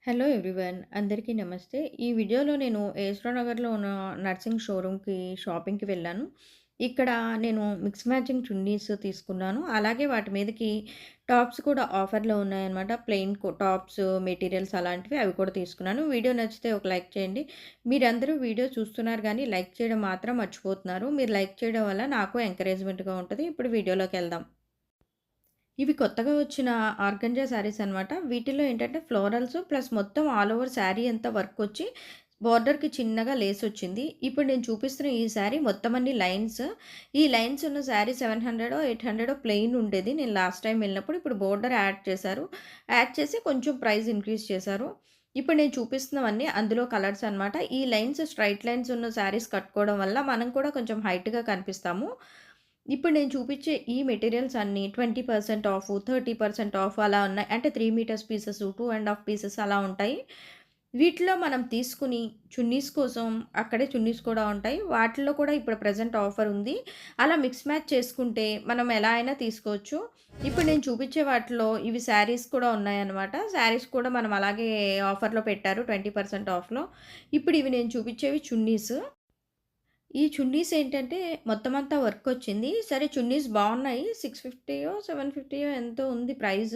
Hello everyone. అందరికీ నమస్తే. ఈ వీడియోలో నేను యశ్వర్ నగర్‌లో ఉన్న నర్సింగ్ షోరూమ్‌కి షాపింగ్‌కి వెళ్ళాను. ఇక్కడ నేను మిక్స్ మ్యాచింగ్ చున్నీస్ తీసుకున్నాను. అలాగే వాటి మీదకి టాప్స్ కూడా ఆఫర్‌లో ఉన్నాయన్నమాట. ప్లెయిన్ టాప్స్, మెటీరియల్స్ అలాంటివి అవి కూడా తీసుకున్నాను. వీడియో నచ్చితే ఒక లైక్ చేయండి. మీరందరూ వీడియో చూస్తున్నారు గానీ లైక్ చేయడం మాత్రం మర్చిపోతున్నారు. మీరు లైక్ చేయడం వల్ల నాకు ఎంకరేజ్‌మెంట్‌గా ఉంటది. ఇప్పుడు వీడియోలోకెళ్దాం. ఇవి కొత్తగా వచ్చిన ఆర్గంజా శారీస్ అనమాట. వీటిలో ఏంటంటే ఫ్లోరల్స్ ప్లస్ మొత్తం ఆల్ ఓవర్ శారీ అంతా వర్కొచ్చి బోర్డర్‌కి చిన్నగా లేసొచ్చింది. ఇప్పుడు నేను చూపిస్తున్న ఈ శారీ మొత్తం అన్ని లైన్స్. ఈ లైన్స్ ఉన్న శారీ 700 800 ప్లెయిన్ ఉండేది. నేను లాస్ట్ టైమ్ వెళ్ళినప్పుడు. ఇప్పుడు బోర్డర్ యాడ్ చేశారు. యాడ్ చేసి కొంచెం ప్రైస్ ఇంక్రీజ్ చేశారు. ఇప్పుడు నేను చూపిస్తున్నవన్నీ అందులో కలర్స్ అనమాట. ఈ లైన్స్ స్ట్రెయిట్ లైన్స్ ఉన్న శారీస్ కట్టుకోవడం వల్ల మనం కూడా కొంచెం హైట్‌గా కనిపిస్తాము. ఇప్పుడు నేను చూపించే ఈ మెటీరియల్స్ అన్నీ 20% ఆఫ్, 30% ఆఫ్ అలా ఉన్నాయి. అంటే 3 మీటర్స్ పీసెస్, 2 ½ పీసెస్ అలా ఉంటాయి. వీటిలో మనం తీసుకుని చున్నీస్ కోసం అక్కడే చున్నీస్ కూడా ఉంటాయి. వాటిల్లో కూడా ఇప్పుడు ప్రెజెంట్ ఆఫర్ ఉంది. అలా మిక్స్ మ్యాచ్ చేసుకుంటే మనం ఎలా అయినా తీసుకోవచ్చు. ఇప్పుడు నేను చూపించే వాటిలో ఇవి శారీస్ కూడా ఉన్నాయన్నమాట. శారీస్ కూడా మనం అలాగే ఆఫర్‌లో పెట్టారు 20% ఆఫ్‌లో. ఇప్పుడు ఇవి నేను చూపించేవి చున్నీస్. ఈ చున్నీస్ ఏంటంటే మొత్తం అంతా వర్కొచ్చింది. సరే చున్నీస్ బావున్నాయి. 650 750 ఎంతో ఉంది ప్రైస్.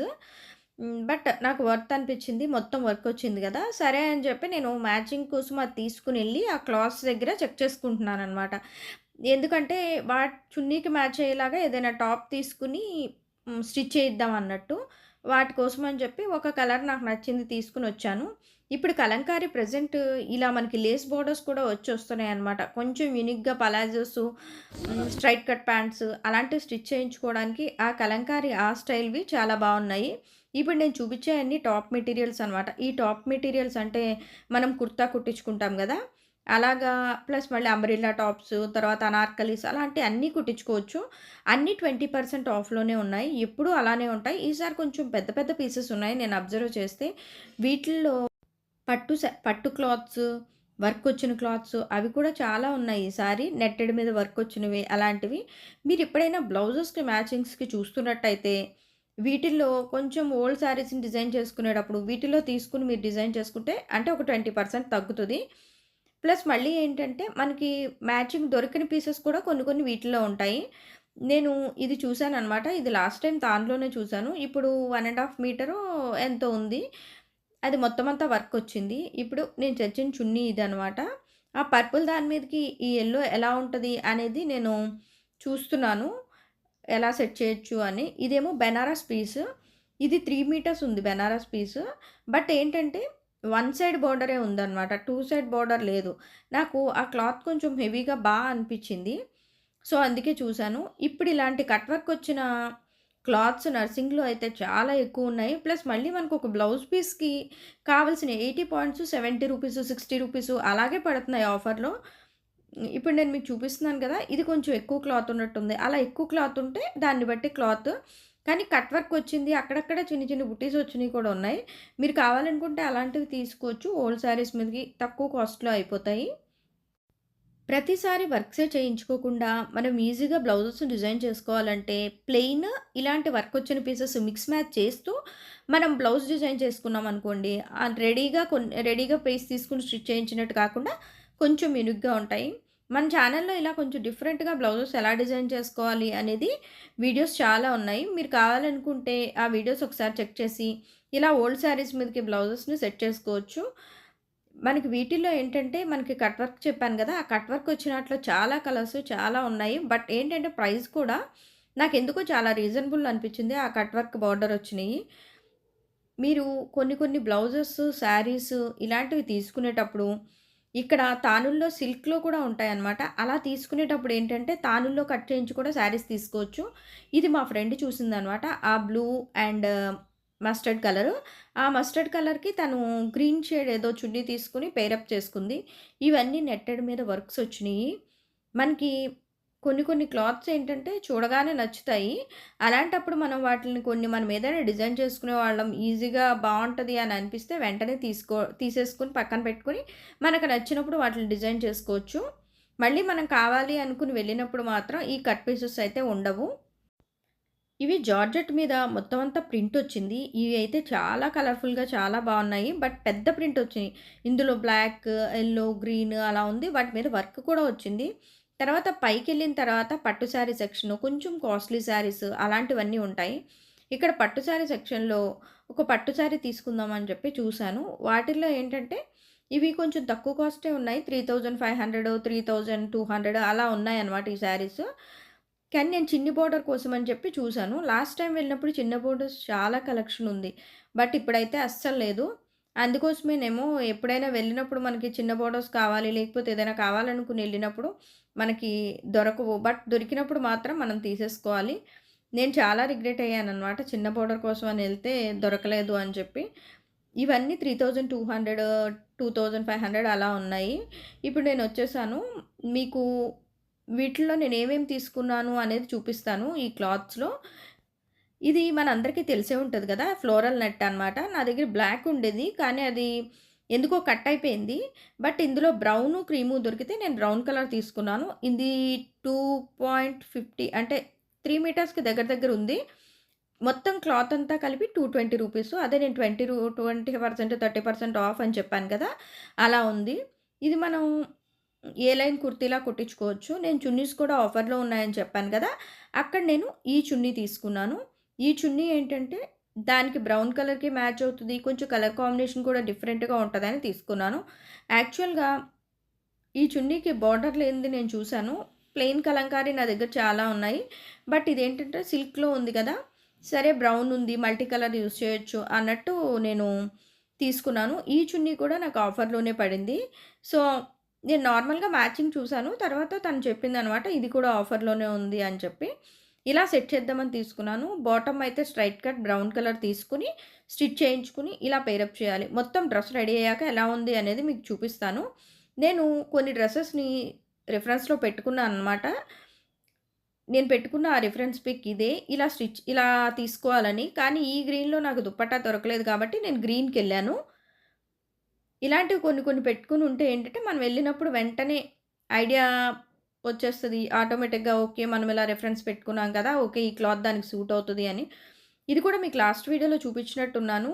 బట్ నాకు వర్త్ అనిపించింది. మొత్తం వర్కొచ్చింది గదా! సరే అని చెప్పి నేను మ్యాచింగ్ కోసం అది తీసుకొనెళ్ళి ఆ క్లాత్స్ దగ్గర చెక్ చేసుకుంటున్నాననమాట. ఎందుకంటే చున్నీకి మ్యాచ్ అయ్యేలాగా ఏదైనా టాప్ తీసుకొని స్టిచ్ చేయిద్దాం అన్నట్టు. వాటి కోసం అని చెప్పి ఒక కలర్ నాకు నచ్చింది తీసుకొనొచ్చాను. ఇప్పుడు కలంకారీ ప్రెజెంట్ ఇలా మనకి లేస్ బోర్డర్స్ కూడా వచ్చొస్తున్నాయన్నమాట. కొంచెం యూనిక్‌గా పలాజోసు, స్ట్రెయిట్ కట్ ప్యాంట్స్ అలాంటివి స్టిచ్ చేయించుకోవడానికి ఆ కలంకారీ ఆ స్టైల్‌వి చాలా బావున్నాయి. ఇప్పుడు నేను చూపించేయన్నీ టాప్ మెటీరియల్స్ అనమాట. ఈ టాప్ మెటీరియల్స్ అంటే మనం కుర్తా కుట్టించుకుంటాం గదా! అలాగా ప్లస్ మళ్ళీ అంబ్రెల్లా టాప్స్, తర్వాత అనార్కలీస్ అలాంటి అన్నీ కుట్టించుకోవచ్చు. అన్నీ 20% ఆఫ్‌లోనే ఉన్నాయి. ఎప్పుడూ అలానే ఉంటాయి. ఈసారి కొంచెం పెద్ద పెద్ద పీసెస్ ఉన్నాయి నేను అబ్జర్వ్ చేస్తే. వీటిల్లో పట్టు క్లాత్స్, వర్కొచ్చిన క్లాత్స్ అవి కూడా చాలా ఉన్నాయి ఈసారి. నెట్టెడ్ మీద వర్కొచ్చినవి అలాంటివి. మీరెప్పుడైనా బ్లౌజెస్‌కి మ్యాచింగ్స్‌కి చూస్తున్నట్టయితే, వీటిల్లో కొంచెం ఓల్డ్ శారీస్‌ని డిజైన్ చేసుకునేటప్పుడు వీటిలో తీసుకొని మీరు డిజైన్ చేసుకుంటే అంటే ఒక 20% తగ్గుతది. ప్లస్ మళ్ళీ ఏంటంటే, మనకి మ్యాచింగ్ దొరికిన పీసెస్ కూడా కొన్ని కొన్ని వీటిల్లో ఉంటాయి. నేను ఇది చూసాననమాట. ఇది లాస్ట్ టైమ్ దానిలోనే చూసాను. ఇప్పుడు 1 ½ మీటరో ఎంతో ఉంది. అది మొత్తం అంతా వర్కొచ్చింది. ఇప్పుడు నేను తెచ్చిన చున్నీ ఇదనమాట. ఆ పర్పుల్ దాని మీదకి ఈ యెల్లో ఎలా ఉంటది అనేది నేను చూస్తున్నాను. ఎలా సెట్ చేయొచ్చు అని. ఇదేమో బెనారస్ పీస్. ఇది 3 మీటర్స్ ఉంది బెనారస్ పీస్. బట్ ఏంటంటే, వన్ సైడ్ బోర్డరే ఉందనమాట. 2 సైడ్ బోర్డర్ లేదు. నాకు ఆ క్లాత్ కొంచెం హెవీగా అనిపిచ్చింది. సో, అందుకే చూసాను. ఇప్పుడు ఇలాంటి కట్ వర్క్ వచ్చిన క్లాత్స్ నర్సింగ్‌లో అయితే చాలా ఎక్కువున్నాయి. ప్లస్ మళ్ళీ మనకొక బ్లౌజ్ పీస్‌కి కావాల్సిన 80 పాయింట్స్ రూ. 70, రూ. 60 అలాగే పడుతున్నాయి ఆఫర్‌లో. ఇప్పుడు నేను మీకు చూపిస్తున్నాను గదా! ఇది కొంచెం ఎక్కువ క్లాత్ ఉన్నట్టుంది. అలా ఎక్కువ క్లాత్ ఉంటే దాన్ని బట్టి క్లాత్. కానీ కట్ వర్క్ వచ్చింది. అక్కడక్కడ చిన్న చిన్న బుట్టీస్ వచ్చినయి కూడా ఉన్నాయి. మీరు కావాలనుకుంటే అలాంటివి తీసుకోవచ్చు. ఓల్డ్ శారీస్ మీదకి తక్కువ కాస్ట్‌లో అయిపోతాయి. ప్రతిసారి వర్క్సే చేయించుకోకుండా మనం ఈజీగా బ్లౌజెస్‌ని డిజైన్ చేసుకోవాలంటే ప్లెయిన్ ఇలాంటి వర్క్ వచ్చిన పీసెస్ మిక్స్ మ్యాచ్ చేస్తూ మనం బ్లౌజ్ డిజైన్ చేసుకున్నామనుకోండి. రెడీగా పీస్ తీసుకొని స్టిచ్ చేయించినట్టు కాకుండా కొంచెం యూనిక్‌గా ఉంటాయి. మన ఛానెల్‌లో ఇలా కొంచెం డిఫరెంట్‌గా బ్లౌజెస్ ఎలా డిజైన్ చేసుకోవాలి అనేది వీడియోస్ చాలా ఉన్నాయి. మీరు కావాలనుకుంటే ఆ వీడియోస్ ఒకసారి చెక్ చేసి ఇలా ఓల్డ్ శారీస్ మీదకి బ్లౌజెస్‌ని సెట్ చేసుకోవచ్చు. మనకి వీటిల్లో ఏంటంటే, మనకి కట్ వర్క్ చెప్పాను గదా! ఆ కట్ వర్క్ వచ్చినాట్లో చాలా కలర్స్ చాలా ఉన్నాయి. బట్ ఏంటంటే, ప్రైస్ కూడా నాకెందుకో చాలా రీజనబుల్ అనిపిచ్చింది. ఆ కట్ వర్క్ బార్డర్ వచ్చినియి. మీరు కొన్ని కొన్ని బ్లౌజెస్, శారీస్ ఇలాంటివి తీసుకునేటప్పుడు ఇక్కడ తానుల్లో సిల్క్‌లో కూడా ఉంటాయన్నమాట. అలా తీసుకునేటప్పుడు ఏంటంటే, తానుల్లో కట్ చేయించి కూడా శారీస్ తీసుకోవచ్చు. ఇది మా ఫ్రెండ్ చూసిందనమాట. ఆ బ్లూ అండ్ మస్టర్డ్ కలరు. ఆ మస్టర్డ్ కలర్‌కి తను గ్రీన్ షేడ్ ఏదో చున్నీ తీసుకొని పెయిరప్ చేసుకుంది. ఇవన్నీ నెట్టెడ్ మీద వర్క్స్ వచ్చినియి. మనకి కొన్ని కొన్ని క్లాత్స్ ఏంటంటే చూడగానే నచ్చుతాయి. అలాంటప్పుడు మనం వాటిల్ని కొన్ని మనం ఏదైనా డిజైన్ చేసుకునేవాళ్ళం ఈజీగా బావుంటది అని అనిపిస్తే వెంటనే తీసేసుకొని పక్కన పెట్టుకొని మనకు నచ్చినప్పుడు వాటిని డిజైన్ చేసుకోవచ్చు. మళ్ళీ మనం కావాలి అనుకుని వెళ్ళినప్పుడు మాత్రం ఈ కట్ పీసెస్ అయితే ఉండవు. ఇవి జార్జెట్ మీద మొత్తం అంతా ప్రింటొచ్చింది. ఇవి అయితే చాలా కలర్‌ఫుల్‌గా చాలా బావున్నాయి. బట్ పెద్ద ప్రింటొచ్చినియి. ఇందులో బ్లాక్, యెల్లో, గ్రీన్ అలా ఉంది. వాటి మీద వర్క్ కూడా వచ్చింది. తర్వాత పైకెళ్ళిన తర్వాత పట్టు శారీ సెక్షను, కొంచెం కాస్ట్‌లీ శారీస్ అలాంటివన్నీ ఉంటాయి. ఇక్కడ పట్టు శారీ సెక్షన్‌లో ఒక పట్టు శారీ తీసుకుందాం అని చెప్పి చూసాను. వాటిల్లో ఏంటంటే ఇవి కొంచెం తక్కువ కాస్టే ఉన్నాయి. 3500, 3200 అలా ఉన్నాయన్నమాట ఈ శారీస్. కానీ నేను చిన్ని బోర్డర్ కోసమని చెప్పి చూసాను. లాస్ట్ టైమ్ వెళ్ళినప్పుడు చిన్న బోర్డర్స్ చాలా కలెక్షన్ ఉంది. బట్ ఇప్పుడైతే అస్సలు లేదు. అందుకోసమేనేమో ఎప్పుడైనా వెళ్ళినప్పుడు మనకి చిన్న బోర్డర్స్ కావాలి, లేకపోతే ఏదైనా కావాలనుకుని ఎళ్ళినప్పుడు మనకి దొరకవు. బట్ దొరికినప్పుడు మాత్రం మనం తీసేసుకోవాలి. నేను చాలా రిగ్రెట్ అయ్యాననమాట. చిన్న బోర్డర్ కోసం అని ఎళ్తే దొరకలేదు అని చెప్పి. ఇవన్నీ 3200, 2500 అలా ఉన్నాయి. ఇప్పుడు నేనొచ్చేసాను. మీకు వీటిల్లో నేనేమేమి తీసుకున్నాను అనేది చూపిస్తాను ఈ క్లాత్స్‌లో. ఇది మనందరికీ తెలిసే ఉంటది గదా! ఫ్లోరల్ నెట్ అనమాట. నా దగ్గర బ్లాక్ ఉండేది. కానీ అది ఎందుకో కట్ అయిపోయింది. బట్ ఇందులో బ్రౌను, క్రీము దొరికితే నేను బ్రౌన్ కలర్ తీసుకున్నాను. ఇది 2.50 అంటే 3 మీటర్స్‌కి దగ్గర దగ్గర ఉంది. మొత్తం క్లాత్ అంతా కలిపి 220 రూపీసు. అదే నేను 20% 30% ఆఫ్ అని చెప్పాను కదా! అలా ఉంది. ఇది మనం ఏ లైన్ కుర్తీలా కుట్టించుకోవచ్చు. నేను చున్నీస్ కూడా ఆఫర్‌లో ఉన్నాయని చెప్పాను కదా! అక్కడ నేను ఈ చున్నీ తీసుకున్నాను. ఈ చున్నీ ఏంటంటే దానికి బ్రౌన్ కలర్‌కి మ్యాచ్ అవుతది. కొంచెం కలర్ కాంబినేషన్ కూడా డిఫరెంట్‌గా ఉంటదని తీసుకున్నాను. యాక్చువల్‌గా ఈ చున్నీకి బార్డర్ లేనిది నేను చూసాను. ప్లెయిన్ కలంకారీ నా దగ్గర చాలా ఉన్నాయి. బట్ ఇదేంటంటే సిల్క్‌లో ఉంది కదా! సరే బ్రౌన్ ఉంది. మల్టీ కలర్ యూజ్ చేయొచ్చు అన్నట్టు నేను తీసుకున్నాను. ఈ చున్నీ కూడా నాకు ఆఫర్‌లోనే పడింది. సో, నేను నార్మల్‌గా మ్యాచింగ్ చూసాను. తర్వాత తను చెప్పిందనమాట. ఇది కూడా ఆఫర్‌లోనే ఉంది అని చెప్పి. ఇలా సెట్ చేద్దామని తీసుకున్నాను. బాటమ్ అయితే స్ట్రెయిట్ కట్ బ్రౌన్ కలర్ తీసుకొని, స్టిచ్ చేయించుకొని ఇలా పెయిరప్ చేయాలి. మొత్తం డ్రెస్ రెడీ అయ్యాక ఎలా ఉంది అనేది మీకు చూపిస్తాను. నేను కొన్ని డ్రెసెస్‌ని రిఫరెన్స్‌లో పెట్టుకున్నాననమాట. నేను పెట్టుకున్న ఆ రిఫరెన్స్ పిక్ ఇదే. ఇలా తీసుకోవాలని. కానీ ఈ గ్రీన్‌లో నాకు దుపట్టా దొరకలేదు కాబట్టి నేను గ్రీన్‌కెళ్ళాను. ఇలాంటివి కొన్ని కొన్ని పెట్టుకొనుంటే ఏంటంటే, మనం వెళ్ళినప్పుడు వెంటనే ఐడియా వచ్చేస్తది. ఆటోమేటిక్‌గా ఓకే. మనం ఇలా రిఫరెన్స్ పెట్టుకున్నాం కదా! ఓకే. ఈ క్లాత్ దానికి సూట్ అవుతది అని. ఇది కూడా మీకు లాస్ట్ వీడియోలో చూపించినట్టున్నాను.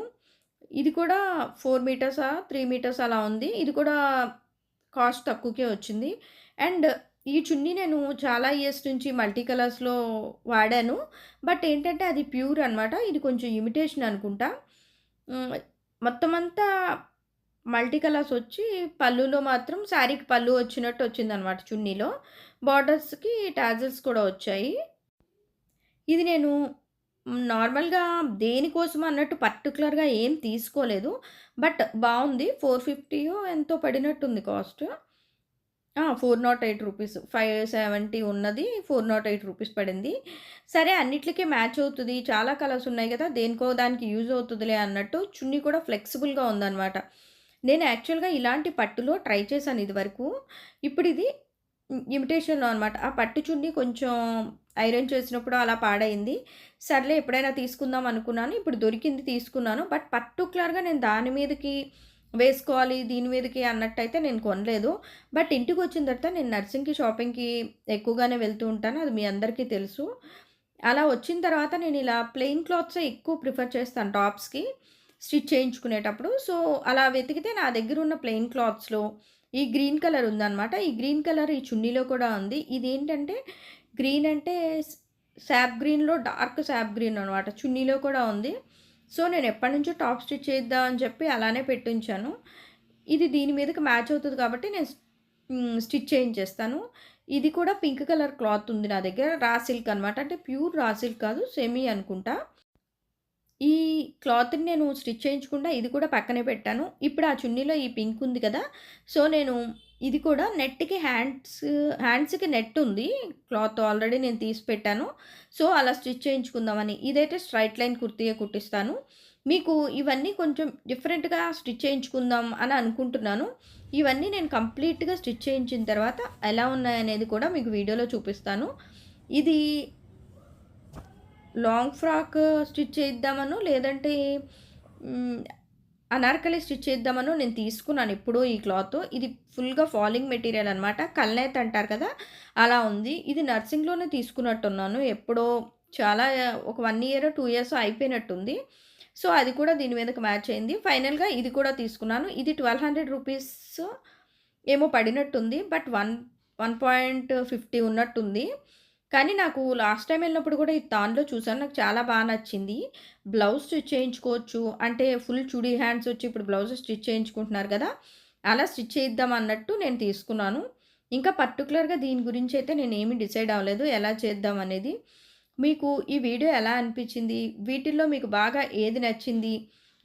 ఇది కూడా 4 మీటర్సా, 3 మీటర్స్ అలా ఉంది. ఇది కూడా కాస్ట్ తక్కువకే వచ్చింది. అండ్ ఈ చున్నీ నేను చాలా ఇయర్స్ నుంచి మల్టీ కలర్స్‌లో వాడాను. బట్ ఏంటంటే అది ప్యూర్ అనమాట. ఇది కొంచెం ఇమిటేషన్ అనుకుంటా. హ్మ్. మొత్తం అంతా మల్టీ కలర్స్ వచ్చి పళ్ళులో మాత్రం శారీకి పళ్ళు వచ్చినట్టు వచ్చిందనమాట చున్నీలో. బార్డర్స్‌కి టాజిల్స్ కూడా వచ్చాయి. ఇది నేను నార్మల్‌గా దేనికోసం అన్నట్టు పర్టిక్యులర్‌గా ఏం తీసుకోలేదు. బట్ బావుంది. 450 ఎంతో పడినట్టుంది కాస్ట్. 408 రూపీస్. 570 ఉన్నది 408 రూపీస్ పడింది. సరే అన్నిట్లికి మ్యాచ్ అవుతది. చాలా కలర్స్ ఉన్నాయి గదా! దేనికో దానికి యూజ్ అవుతదిలే అన్నట్టు చున్నీ కూడా ఫ్లెక్సిబుల్‌గా ఉందనమాట. నేను యాక్చువల్‌గా ఇలాంటి పట్టులో ట్రై చేశాను ఇదివరకు. ఇప్పుడిది ఇమిటేషన్‌లో అనమాట. ఆ పట్టు చున్నీ కొంచెం ఐరన్ చేసినప్పుడు అలా పాడైంది. సర్లే ఎప్పుడైనా తీసుకుందాం అనుకున్నాను. ఇప్పుడు దొరికింది తీసుకున్నాను. బట్ పర్టిక్యులర్‌గా నేను దాని మీదకి వేసుకోవాలి, దీని మీదకి అన్నట్టయితే నేను కొనలేదు. బట్ ఇంటికొచ్చిన తర్వాత నేను నర్సింగ్‌కి, షాపింగ్‌కి ఎక్కువగానే వెళ్తూ ఉంటాను. అది మీ అందరికీ తెలుసు. అలా వచ్చిన తర్వాత నేనిలా ప్లెయిన్ క్లాత్సే ఎక్కువ ప్రిఫర్ చేస్తాను టాప్స్‌కి స్టిచ్ చేయించుకునేటప్పుడు. సో, అలా వెతికితే నా దగ్గరున్న ప్లెయిన్ క్లాత్స్‌లో ఈ గ్రీన్ కలర్ ఉందనమాట. ఈ గ్రీన్ కలర్ ఈ చున్నీలో కూడా ఉంది. ఇదేంటంటే గ్రీన్ అంటే సాప్ గ్రీన్‌లో డార్క్ సాప్ గ్రీన్ అనమాట. చున్నీలో కూడా ఉంది. సో, నేను ఎప్పటినుంచో టాప్ స్టిచ్ చేద్దాం అని చెప్పి అలానే పెట్టించాను. ఇది దీని మీదకి మ్యాచ్ అవుతది కాబట్టి నేను స్టిచ్ చేయించేస్తాను. ఇది కూడా పింక్ కలర్ క్లాత్ ఉంది నా దగ్గర. రా సిల్క్ అనమాట. అంటే ప్యూర్ రా సిల్క్ కాదు. సెమీ అనుకుంటా. ఈ క్లాత్‌ని నేను స్టిచ్ చేయించకుండా ఇది కూడా పక్కనే పెట్టాను. ఇప్పుడు ఆ చున్నీలో ఈ పింక్ ఉంది కదా! సో, నేను ఇది కూడా నెట్‌కి హ్యాండ్స్‌కి నెట్ ఉంది. క్లాత్ ఆల్రెడీ నేను తీసి పెట్టాను. సో, అలా స్టిచ్ చేయించుకుందామని. ఇదైతే స్ట్రెయిట్ లైన్ కుర్తీయే కుట్టిస్తాను. మీకు ఇవన్నీ కొంచెం డిఫరెంట్‌గా స్టిచ్ చేయించుకుందాం అని అనుకుంటున్నాను. ఇవన్నీ నేను కంప్లీట్‌గా స్టిచ్ చేయించిన తర్వాత ఎలా ఉన్నాయనేది కూడా మీకు వీడియోలో చూపిస్తాను. ఇది లాంగ్ ఫ్రాక్ స్టిచ్ చేయిద్దామనో, లేదంటే హ్మ్, అనార్కలి స్టిచ్ చేద్దామనో నేను తీసుకున్నాను ఎప్పుడో ఈ క్లాతు. ఇది ఫుల్‌గా ఫాలింగ్ మెటీరియల్ అనమాట. కల్నేత్ అంటారు కదా! అలా ఉంది. ఇది నర్సింగ్‌లోనే తీసుకున్నట్టున్నాను. ఎప్పుడో చాలా ఒక 1 ఇయరో, 2 ఇయర్సో అయిపోయినట్టుంది. సో, అది కూడా దీని మీదకి మ్యాచ్ అయింది. ఫైనల్‌గా ఇది కూడా తీసుకున్నాను. ఇది ₹1200 ఏమో పడినట్టుంది. బట్ 1.50 ఉన్నట్టుంది. కానీ నాకు లాస్ట్ టైమ్ ఎళ్ళినప్పుడు కూడా ఇది తాన్‌లో చూసాను. నాకు చాలా నచ్చింది. బ్లౌజ్ స్టిచ్ చేయించుకోవచ్చు. అంటే ఫుల్ చుడీ హ్యాండ్స్ వచ్చి ఇప్పుడు బ్లౌజెస్ స్టిచ్ చేయించుకుంటున్నారు కదా! అలా స్టిచ్ చేయిద్దాం అన్నట్టు నేను తీసుకున్నాను. ఇంకా పర్టిక్యులర్‌గా దీని గురించయితే నేనేమి డిసైడ్ అవ్వలేదు. ఎలా చేద్దాం అనేది. మీకు ఈ వీడియో ఎలా అనిపించింది? వీటిల్లో మీకు బాగా ఏది నచ్చింది?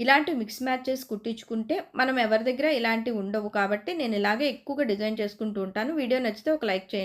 ఇలాంటి మిక్స్ మ్యాచెస్ కుట్టించుకుంటే మనం ఎవరి దగ్గర ఇలాంటివి ఉండవు కాబట్టి నేను ఇలాగే ఎక్కువగా డిజైన్ చేసుకుంటూ ఉంటాను. వీడియో నచ్చితే ఒక లైక్ చేయండి.